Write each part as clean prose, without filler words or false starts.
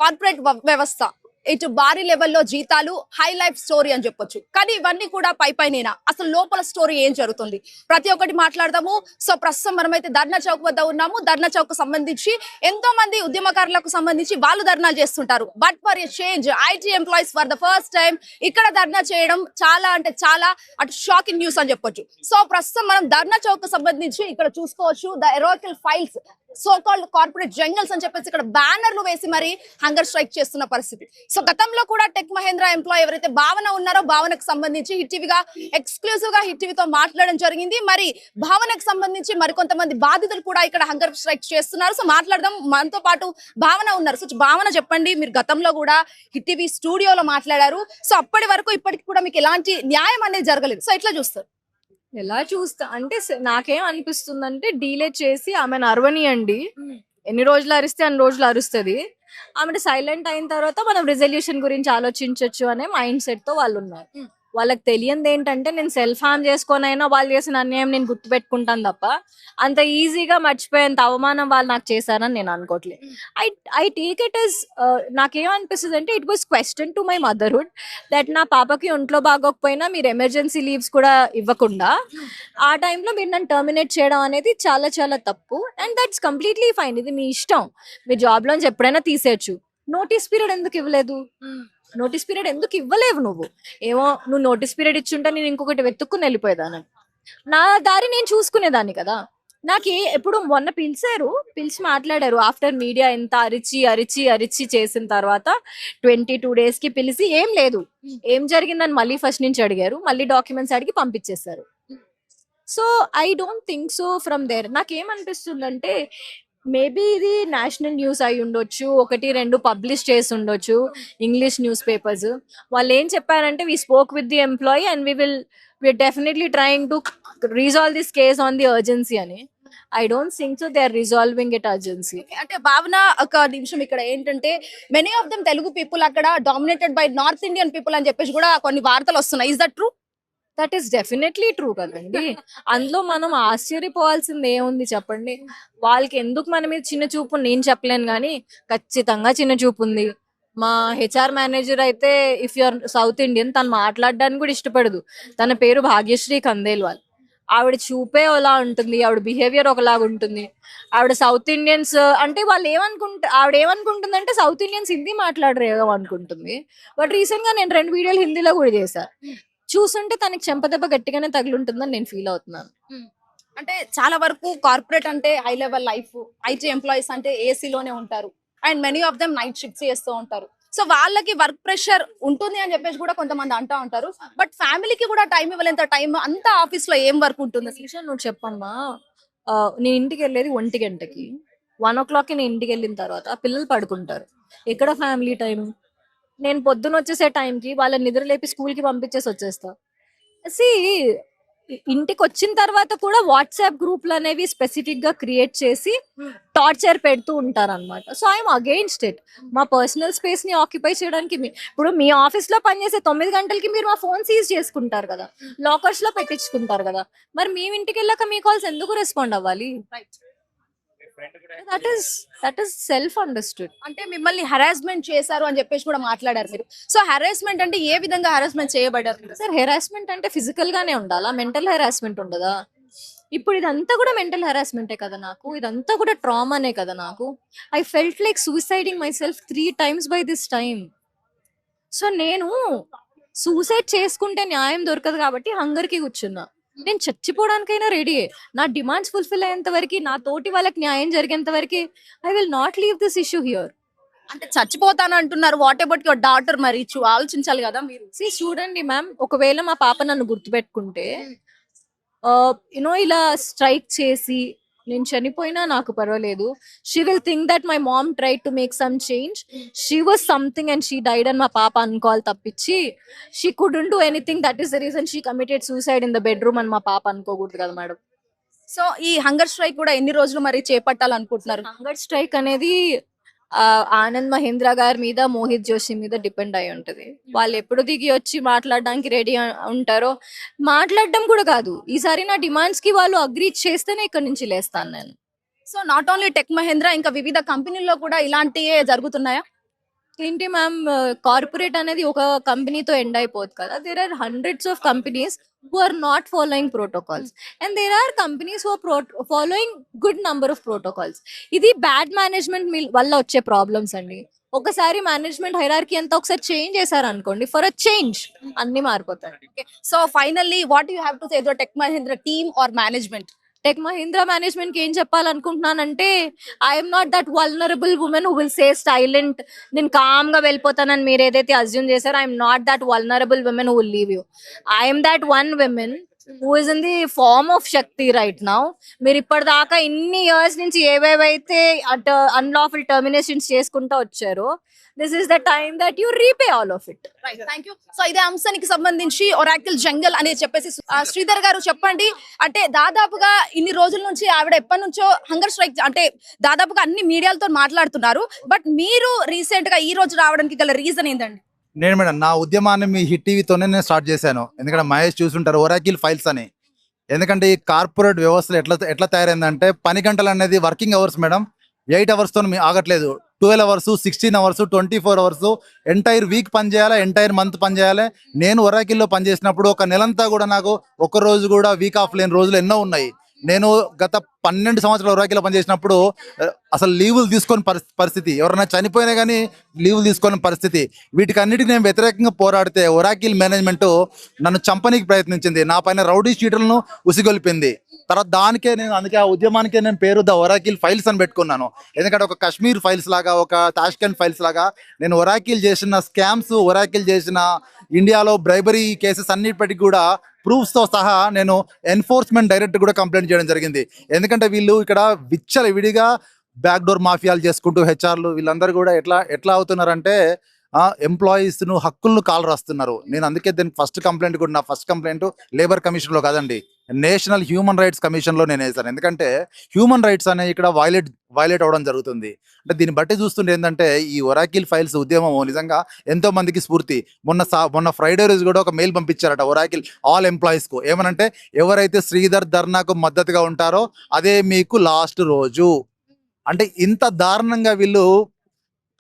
Corporate వ్యవస్థ ఇటు భారీ లెవెల్లో జీతాలు హై లైఫ్ స్టోరీ అని చెప్పొచ్చు. కానీ ఇవన్నీ కూడా పైనేనా, అసలు లోపల స్టోరీ ఏం జరుగుతుంది ప్రతి ఒక్కటి మాట్లాడదాము. సో ప్రస్తుతం మనమైతే ధర్నా చౌక్ వద్ద ఉన్నాము. ధర్నా చౌక్ సంబంధించి ఎంతో మంది ఉద్యమకారులకు సంబంధించి వాళ్ళు ధర్నాలు చేస్తుంటారు. But for a change IT employees for the first time ఇక్కడ ధర్నా చేయడం చాలా అంటే చాలా అటు షాకింగ్ న్యూస్ అని చెప్పొచ్చు. సో ప్రస్తుతం మనం ధర్నా చౌక్ సంబంధించి ఇక్కడ చూసుకోవచ్చు the erocal files so called corporate jungles అని చెప్పేసి ఇక్కడ బ్యానర్లు వేసి మరి హంగర్ స్ట్రైక్ చేస్తున్న పరిస్థితి. సో గతంలో కూడా టెక్ మహేంద్ర ఎంప్లాయీ ఎవరైతే భావన ఉన్నారో భావనకు సంబంధించి హిట్ టీవీగా ఎక్స్క్లూజివ్ గా హిట్ టీవీతో మాట్లాడడం జరిగింది. మరి భావనకు సంబంధించి మరికొంతమంది బాధితులు కూడా ఇక్కడ హంగర్ స్ట్రైక్ చేస్తున్నారు. సో మాట్లాడదాం, మనతో పాటు భావన ఉన్నారు. సో భావన చెప్పండి, మీరు గతంలో కూడా హిట్ టీవీ స్టూడియోలో మాట్లాడారు. సో అప్పటి వరకు ఇప్పటికి కూడా మీకు ఎలాంటి న్యాయం అనేది జరగలేదు. సో ఎట్లా చూస్తారు? ఎలా చూస్తా అంటే నాకేం అనిపిస్తుందంటే డీలే చేసి ఆమెను అరవనియండి. ఎన్ని రోజులు అరిస్తే అన్ని రోజులు అరుస్తుంది. ఆమె సైలెంట్ అయిన తర్వాత మనం రిజల్యూషన్ గురించి ఆలోచించవచ్చు అనే మైండ్ సెట్ తో వాళ్ళు ఉన్నారు. వాళ్ళకి తెలియంది ఏంటంటే నేను సెల్ఫ్ హార్మ్ చేసుకోనైనా వాళ్ళు చేసిన అన్యాయం నేను గుర్తుపెట్టుకుంటాను తప్ప అంత ఈజీగా మర్చిపోయేంత అవమానం వాళ్ళు నాకు చేశారని నేను అనుకోవట్లేదు. ఐ టేక్ ఇట్ ఎస్ నాకేమనిపిస్తుంది అంటే it was question to my motherhood that నా పాపకి ఒంట్లో బాగోకపోయినా మీరు ఎమర్జెన్సీ లీవ్స్ కూడా ఇవ్వకుండా ఆ టైంలో మీరు నన్ను టర్మినేట్ చేయడం అనేది చాలా చాలా తప్పు. అండ్ దట్స్ కంప్లీట్లీ ఫైన్, ఇది మీ ఇష్టం. మీ జాబ్ లోంచి ఎప్పుడైనా తీసేయచ్చు. నోటీస్ పీరియడ్ ఎందుకు ఇవ్వలేదు? నోటీస్ పీరియడ్ ఎందుకు ఇవ్వలేవు? ఏమో నువ్వు నోటీస్ పీరియడ్ ఇచ్చుంటే నేను ఇంకొకటి వెతుక్కుని వెళ్ళిపోయేదాన్ని. నా దారి నేను చూసుకునేదాన్ని కదా. ఎప్పుడు మొన్న పిలిచి మాట్లాడారు. ఆఫ్టర్ మీడియా ఎంత అరిచి అరిచి అరిచి చేసిన తర్వాత 22 days కి పిలిచి ఏం లేదు ఏం జరిగిందని మళ్ళీ ఫస్ట్ నుంచి అడిగారు. మళ్ళీ డాక్యుమెంట్స్ అడిగి పంపించేశారు. So I don't think so from there. నాకేమనిపిస్తుందంటే మేబీ ఇది నేషనల్ న్యూస్ అయి ఉండొచ్చు, 1-2 పబ్లిష్ చేసి ఉండొచ్చు ఇంగ్లీష్ న్యూస్ పేపర్స్. వాళ్ళు ఏం చెప్పారంటే we spoke with the employee and we're definitely trying to resolve this case on the urgency అని. I don't think so they are resolving it urgency. అంటే భావన ఒక నిమిషం, ఇక్కడ ఏంటంటే many of them Telugu people అక్కడ dominated by north Indian people అని చెప్పేసి కూడా కొన్ని వార్తలు వస్తున్నాయి. Is that true? That is definitely true కదండి. అందులో మనం ఆశ్చర్యపోవాల్సింది ఏముంది చెప్పండి? వాళ్ళకి ఎందుకు మన మీద చిన్న చూపు నేను చెప్పలేను, కానీ ఖచ్చితంగా చిన్న చూపు ఉంది. మా హెచ్ఆర్ మేనేజర్ అయితే ఇఫ్ యూఆర్ సౌత్ ఇండియన్ తను మాట్లాడడానికి కూడా ఇష్టపడదు. తన పేరు భాగ్యశ్రీ కందేల్వాల్. ఆవిడ చూపే ఒకలా ఉంటుంది, ఆవిడ బిహేవియర్ ఒకలాగా ఉంటుంది. ఆవిడ సౌత్ ఇండియన్స్ అంటే వాళ్ళు ఆవిడ ఏమనుకుంటుందంటే సౌత్ ఇండియన్స్ హిందీ మాట్లాడరేమో అనుకుంటుంది. బట్ రీసెంట్ గా నేను 2 వీడియోలు హిందీలో కూడా చేశాను. చూస్తుంటే తనకి చెంపదెబ్బ గట్టిగానే తగులుంటుందని నేను ఫీల్ అవుతున్నాను. అంటే చాలా వరకు కార్పొరేట్ అంటే high level life, IT employees అంటే ఏసీలోనే ఉంటారు and many of them night shifts చేస్తూ ఉంటారు. సో వాళ్ళకి వర్క్ ప్రెషర్ ఉంటుంది అని చెప్పేసి కూడా కొంతమంది అంటా ఉంటారు. బట్ ఫ్యామిలీకి కూడా టైం ఇవ్వలేంత టైం అంతా ఆఫీస్ లో ఏం వర్క్ ఉంటుంది? నువ్వు చెప్పమ్మా. నేను ఇంటికి వెళ్ళేది 1 గంటకి, 1 o'clock నేను ఇంటికి వెళ్ళిన తర్వాత పిల్లలు పడుకుంటారు. ఎక్కడ ఫ్యామిలీ టైం? నేను పొద్దున వచ్చేసే టైంకి వాళ్ళని నిద్ర లేపి స్కూల్కి పంపించేసి వచ్చేస్తా. ఇంటికి వచ్చిన తర్వాత కూడా వాట్సాప్ గ్రూప్లు అనేవి స్పెసిఫిక్ గా క్రియేట్ చేసి టార్చర్ పెడుతూ ఉంటారు అనమాట. So I'm against it. మా పర్సనల్ స్పేస్ ని ఆక్యుపై చేయడానికి ఇప్పుడు మీ ఆఫీస్ లో పనిచేసే 9 గంటలకి మీరు మా ఫోన్ సీజ్ చేసుకుంటారు కదా, లాకర్స్ లో పెట్టించుకుంటారు కదా. మరి మేము ఇంటికి వెళ్ళాక మీ కాల్స్ ఎందుకు రెస్పాండ్ అవ్వాలి? That is self understood. అంటే మిమ్మల్ని హెరాస్మెంట్ చేశారు అని చెప్పేసి కూడా మాట్లాడారు మీరు. సో హెరాస్మెంట్ అంటే ఏ విధంగా హెరాస్మెంట్ చేయబడ్డారు? సార్ హెరాస్మెంట్ అంటే ఫిజికల్ గానే ఉండాలా? మెంటల్ హెరాస్మెంట్ ఉండదా? ఇప్పుడు ఇదంతా కూడా మెంటల్ హెరాస్మెంటే కదా నాకు, ఇదంతా కూడా ట్రామానే కదా నాకు. I felt like suiciding myself 3 times by this time. So నేను సూసైడ్ చేసుకుంటే న్యాయం దొరకదు కాబట్టి హంగర్కి కూర్చున్నా. నేను చచ్చిపోవడానికైనా రెడీ. నా డిమాండ్స్ ఫుల్ఫిల్ అయ్యేంత వరకు, నా తోటి వాళ్ళకి న్యాయం జరిగేంత వరకు I will not leave this issue here. అంటే చచ్చిపోతాను అంటున్నారు, వాట్ అబౌట్ యువర్ డాటర్? మరి ఆలోచించాలి కదా మీరు. చూడండి మ్యామ్, ఒకవేళ మా పాప నన్ను గుర్తుపెట్టుకుంటే ఇలా స్ట్రైక్ చేసి నేను చనిపోయినా నాకు పర్వాలేదు. She will think that my mom tried to make some change, she was something and she died అని మా పాప అనుకోవాలి తప్పించి she couldn't do anything. That is the reason she committed suicide in the bedroom అని మా పాప అనుకోకూడదు కదా మేడం. సో ఈ హంగర్ స్ట్రైక్ కూడా ఎన్ని రోజులు మరి చేపట్టాలనుకుంటున్నారు? హంగర్ స్ట్రైక్ అనేది ఆనంద్ మహేంద్ర గారి మీద, మోహిత్ జోషి మీద డిపెండ్ అయి ఉంటది. వాళ్ళు ఎప్పుడు దిగి వచ్చి మాట్లాడడానికి రెడీ ఉంటారో, మాట్లాడడం కూడా కాదు, ఈసారి నా డిమాండ్స్ కి వాళ్ళు అగ్రీ చేస్తేనే ఇక్కడ నుంచి లేస్తాను నేను. So not only Tech Mahindra, ఇంకా వివిధ కంపెనీల్లో కూడా ఇలాంటివే జరుగుతున్నాయా? ఏంటి మ్యామ్, కార్పొరేట్ అనేది ఒక కంపెనీతో ఎండ్ అయిపోదు కదా. There are hundreds of companies who are not following protocols and there are companies who are following good number of protocols. ఇది బ్యాడ్ మేనేజ్మెంట్ వల్ల వచ్చే ప్రాబ్లమ్స్ అండి. ఒకసారి మేనేజ్మెంట్ హైరార్కీ అంతా ఒకసారి చేంజ్ చేశారు అనుకోండి, ఫర్ అ చేంజ్ అన్ని మారిపోతాయి. So finally what you have to say to tech Mahindra team or management? Tech Mahindra management కి ఏం చెప్పాలనుకుంటున్నానంటే, I'm not that vulnerable women who will say silent, నేను కామ్ గా వెళ్ళిపోతానని మీరు ఏదైతే అజ్యూమ్ చేశారో, I'm not that vulnerable women who will leave you. I'm that one women who is in the form of Shakti right now. మీరు ఇప్పటిదాకా ఇన్ని years నుంచి ఏవేవైతే అన్లాఫుల్ టర్మినేషన్స్ చేసుకుంటూ వచ్చారో, this is the time that you repay all of it. Right, thank you. So ఇదే అంశానికి సంబంధించి ఒరాకిల్ జంగల్ అని చెప్పేసి శ్రీధర్ గారు చెప్పండి. అంటే దాదాపుగా ఇన్ని రోజుల నుంచి ఆవిడ ఎప్పటి నుంచో హంగర్ స్ట్రైక్, అంటే దాదాపుగా అన్ని మీడియాలతో మాట్లాడుతున్నారు. బట్ మీరు రీసెంట్ గా ఈ రోజు రావడానికి గల రీజన్ ఏంటండి? నేను మేడం నా ఉద్యమాన్ని మీ హిట్ టీవీతోనే నేను స్టార్ట్ చేశాను. ఎందుకంటే మహేష్ చూసుంటారు ఒరాకిల్ ఫైల్స్ అని. ఎందుకంటే ఈ కార్పొరేట్ వ్యవస్థలు ఎట్లా తయారైందంటే, పని గంటలు అనేది వర్కింగ్ అవర్స్ మేడం 8 అవర్స్తో ఆగట్లేదు. 12 hours, 16 hours, 24 hours, entire week పని చేయాలి, ఎంటైర్ మంత్ పని చేయాలి. నేను ఒరాకిల్లో పనిచేసినప్పుడు ఒక నెలంతా కూడా నాకు ఒక రోజు కూడా వీక్ ఆఫ్ లేని రోజులు ఎన్నో ఉన్నాయి. నేను గత 12 సంవత్సరాలు ఒరాకిల్లో పనిచేసినప్పుడు అసలు లీవులు తీసుకొని పరిస్థితి, ఎవరైనా చనిపోయినా కానీ లీవులు తీసుకొని పరిస్థితి. వీటికి అన్నిటికీ నేను వ్యతిరేకంగా పోరాడితే ఒరాకిల్ మేనేజ్మెంట్ నన్ను చంపనీకి ప్రయత్నించింది, నా పైన రౌడీ షీటర్లను ఉసిగొల్పింది. తర్వాత అందుకే ఆ ఉద్యమానికే నేను పేరు ద ఒరాకిల్ ఫైల్స్ అని పెట్టుకున్నాను. ఎందుకంటే ఒక కాశ్మీర్ ఫైల్స్ లాగా, ఒక తాష్కెంట్ ఫైల్స్ లాగా నేను ఒరాకిల్ చేసిన స్కామ్స్, ఒరాకిల్ చేసిన ఇండియాలో బ్రైబరీ కేసెస్ అన్నిటిపటికి కూడా ప్రూఫ్స్ తో సహా నేను ఎన్ఫోర్స్మెంట్ డైరెక్టర్ కూడా కంప్లైంట్ చేయడం జరిగింది. ఎందుకంటే వీళ్ళు ఇక్కడ విడిగా బ్యాక్డోర్ మాఫియాలు చేసుకుంటూ హెచ్ఆర్లు వీళ్ళందరూ కూడా ఎట్లా అవుతున్నారంటే, ఎంప్లాయీస్ ను హక్కులను కాలు రాస్తున్నారు. నేను అందుకే దీనికి ఫస్ట్ కంప్లైంట్ లేబర్ కమిషన్ లో కాదండి, నేషనల్ హ్యూమన్ రైట్స్ కమిషన్ లో నేను వేసాను. ఎందుకంటే హ్యూమన్ రైట్స్ అనేవి ఇక్కడ వైలేట్ అవడం జరుగుతుంది. అంటే దీన్ని బట్టి చూస్తుంటే ఏంటంటే, ఈ ఒరాకిల్ ఫైల్స్ ఉద్యమం నిజంగా ఎంతో మందికి స్ఫూర్తి. మొన్న ఫ్రైడే రోజు కూడా ఒక మెయిల్ పంపించారట ఒరాకిల్ ఆల్ ఎంప్లాయీస్ కు. ఏమనంటే, ఎవరైతే శ్రీధర్ ధర్నాకు మద్దతుగా ఉంటారో అదే మీకు లాస్ట్ రోజు. అంటే ఇంత దారుణంగా వీళ్ళు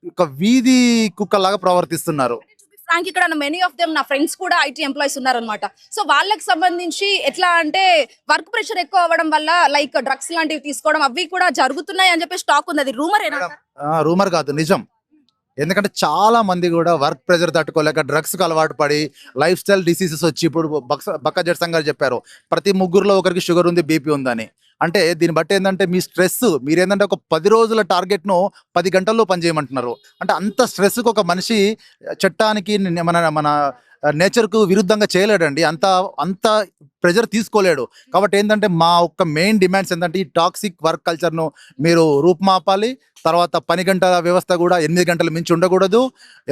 ఒక వీధి కుక్కలాగా ప్రవర్తిస్తున్నారు. ఫ్రాంక్, ఇక్కడ మెనీ ఆఫ్ దెమ్ నా ఫ్రెండ్స్ కూడా ఐటీ ఎంప్లాయీస్ ఉన్నారనమాట. సో వాళ్ళకి సంబంధించి ఎట్లా అంటే, వర్క్ ప్రెషర్ ఎక్కువ అవ్వడం వల్ల లైక్ డ్రగ్స్ లాంటివి తీసుకోవడం అవి కూడా జరుగుతున్నాయి అని చెప్పేసి టాక్ ఉంది. అది రూమరేనా? రూమర్ కాదు, నిజం. ఎందుకంటే చాలా మంది కూడా వర్క్ ప్రెషర్ తట్టుకోలేక డ్రగ్స్ కు అలవాటు పడి లైఫ్ స్టైల్ డిసీజెస్ వచ్చి, ఇప్పుడు బక్క జడ్సన్ గారు చెప్పారు, ప్రతి ముగ్గురులో ఒకరికి షుగర్ ఉంది, బీపీ ఉందని. అంటే దీన్ని బట్టి ఏంటంటే, మీ స్ట్రెస్ మీరేంటంటే ఒక 10 రోజుల టార్గెట్ను 10 గంటల్లో పనిచేయమంటున్నారు. అంటే అంత స్ట్రెస్కి ఒక మనిషి చట్టానికి మన నేచర్కు విరుద్ధంగా చేయలేడండి, అంత ప్రెజర్ తీసుకోలేడు. కాబట్టి ఏంటంటే, మా ఒక్క మెయిన్ డిమాండ్స్ ఏంటంటే, ఈ టాక్సిక్ వర్క్ కల్చర్ను మీరు రూపుమాపాలి. తర్వాత పని గంటల వ్యవస్థ కూడా 8 గంటలు మించి ఉండకూడదు.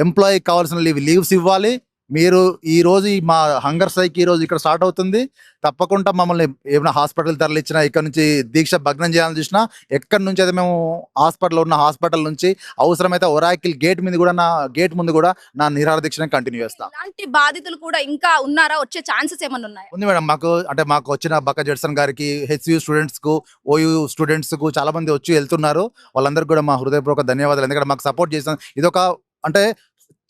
ఎంప్లాయీకి కావాల్సిన లీవ్స్ ఇవ్వాలి. మీరు ఈ రోజు మా హంగర్ స్ట్రైక్ ఈ రోజు ఇక్కడ స్టార్ట్ అవుతుంది. తప్పకుండా మమ్మల్ని ఏమైనా హాస్పిటల్ తరలిచ్చినా, ఇక్కడ నుంచి దీక్ష భగ్నం చేయాలని చూసినా, ఎక్కడి నుంచి అయితే మేము హాస్పిటల్ నుంచి అవసరమైతే ఒరాకిల్ గేట్ ముందు కూడా నా నిరాహార దీక్షను కంటిన్యూ చేస్తాం. ఇలాంటి బాధితులు కూడా ఇంకా ఉన్నారా? వచ్చే ఛాన్సెస్ ఏమన్నా ఉన్నాయా? ఉంది మేడం. మాకు వచ్చిన బక్క జడ్సన్ గారికి, హెచ్యూ స్టూడెంట్స్ కు, ఓయూ స్టూడెంట్స్ కు చాలా మంది వచ్చి వెళ్తున్నారు. వాళ్ళందరికీ కూడా మా హృదయపూర్వక ధన్యవాదాలు. ఎందుకంటే మాకు సపోర్ట్ చేసిన ఇదొక, అంటే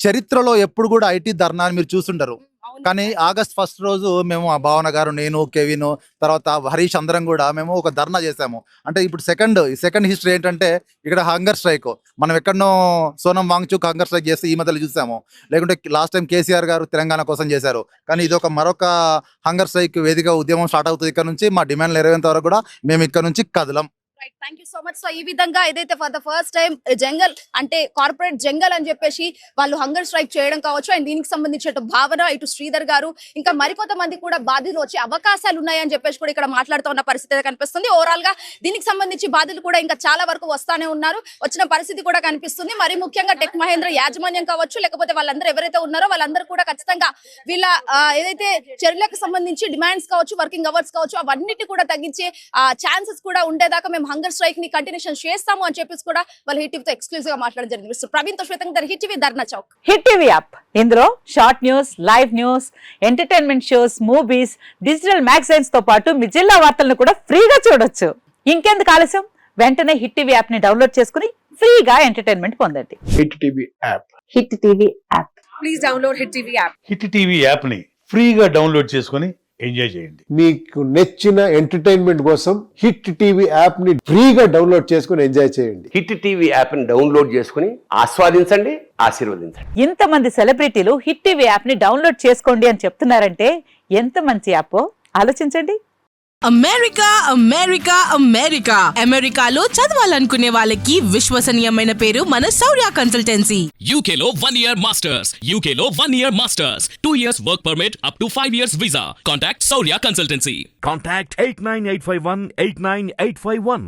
చరిత్రలో ఎప్పుడు కూడా ఐటీ ధర్నా అని మీరు చూస్తుంటారు. కానీ ఆగస్ట్ 1 రోజు మేము ఆ భావన గారు, నేను, కెవిన్, తర్వాత హరీష్ అందరం కూడా మేము ఒక ధర్నా చేశాము. అంటే ఇప్పుడు సెకండ్ హిస్టరీ ఏంటంటే, ఇక్కడ హంగర్ స్ట్రైక్ మనం ఎక్కడనో సోనం వాంగ్చుక్ హంగర్ స్ట్రైక్ చేస్తే ఈ మధ్యలో చూసాము. లేకుంటే లాస్ట్ టైం కేసీఆర్ గారు తెలంగాణ కోసం చేశారు. కానీ ఇది మరొక హంగర్ స్ట్రైక్ వేదిక ఉద్యమం స్టార్ట్ అవుతుంది. ఇక్కడ నుంచి మా డిమాండ్లు నెరవేరేంత వరకు కూడా మేము ఇక్కడ నుంచి కదలం. Right, thank you so much. So ఈ విధంగా ఏదైతే for the first time jungle అంటే కార్పొరేట్ జంగల్ అని చెప్పేసి వాళ్ళు హంగర్ స్ట్రైక్ చేయడం కావచ్చు, అండ్ దీనికి సంబంధించిన భావన ఇటు శ్రీధర్ గారు ఇంకా మరికొంతమంది కూడా బాధితులు వచ్చే అవకాశాలు ఉన్నాయని చెప్పేసి కూడా ఇక్కడ మాట్లాడుతూ ఉన్న పరిస్థితి కనిపిస్తుంది. ఓవరాల్ గా దీనికి సంబంధించి బాధితులు కూడా ఇంకా చాలా వరకు వస్తానే ఉన్నారు, వచ్చిన పరిస్థితి కూడా కనిపిస్తుంది. మరి ముఖ్యంగా టెక్ మహేంద్ర యాజమాన్యం కావచ్చు, లేకపోతే వాళ్ళందరూ ఎవరైతే ఉన్నారో వాళ్ళందరూ కూడా ఖచ్చితంగా వీళ్ళ ఏదైతే చర్యలకు సంబంధించి డిమాండ్స్ కావచ్చు, వర్కింగ్ అవర్స్ కావచ్చు, అవన్నిటి కూడా తగ్గించే ఛాన్సెస్ కూడా ఉండేదాకా మేము హంగర్ స్ట్రైక్ ని కంటిన్యూషన్ చేస్తాము అని చెప్పేసి కూడా వాళ్ళు హిట్ టీవీతో ఎక్స్క్లూజివ్ గా మాట్లాడడం జరిగింది. మిస్టర్ ప్రవీణ్ తో శ్వేతంగా హిట్ టీవీ ధర్నా చౌక్. హిట్ టీవీ యాప్, ఇందులో short news, live news, entertainment shows, movies, digital magazines తో పాటు మీ జిల్లా వార్తలను కూడా ఫ్రీగా చూడొచ్చు. ఇంకెందుకు ఆలస్యం, వెంటనే హిట్ టీవీ యాప్ ని డౌన్లోడ్ చేసుకుని ఫ్రీగా ఎంటర్టైన్మెంట్ పొందండి. Hit TV app. Hit TV app. Hit TV యాప్ని ఫ్రీగా డౌన్లోడ్ చేసుకొని ఎంజాయ్ చేయండి. మీకు నచ్చిన ఎంటర్టైన్మెంట్ కోసం హిట్ టీవీ యాప్ ని ఫ్రీగా డౌన్లోడ్ చేసుకుని ఎంజాయ్ చేయండి. హిట్ టీవీ యాప్ని డౌన్లోడ్ చేసుకుని ఆస్వాదించండి, ఆశీర్వదించండి. ఇంతమంది సెలబ్రిటీలు హిట్ టీవీ యాప్ ని డౌన్లోడ్ చేసుకోండి అని చెప్తున్నారంటే ఎంత మంచి యాప్ ఆలోచించండి. అమెరికా అమెరికా అమెరికా అమెరికాలో చదవాలనుకునే వాళ్ళకి విశ్వసనీయమైన పేరు మన శౌర్య కన్సల్టెన్సీ. UK లో 1 year masters. UK లో 1 year masters. 2 years work permit up to 5 years visa. Contact Saurya Consultancy. Contact 89851 89851.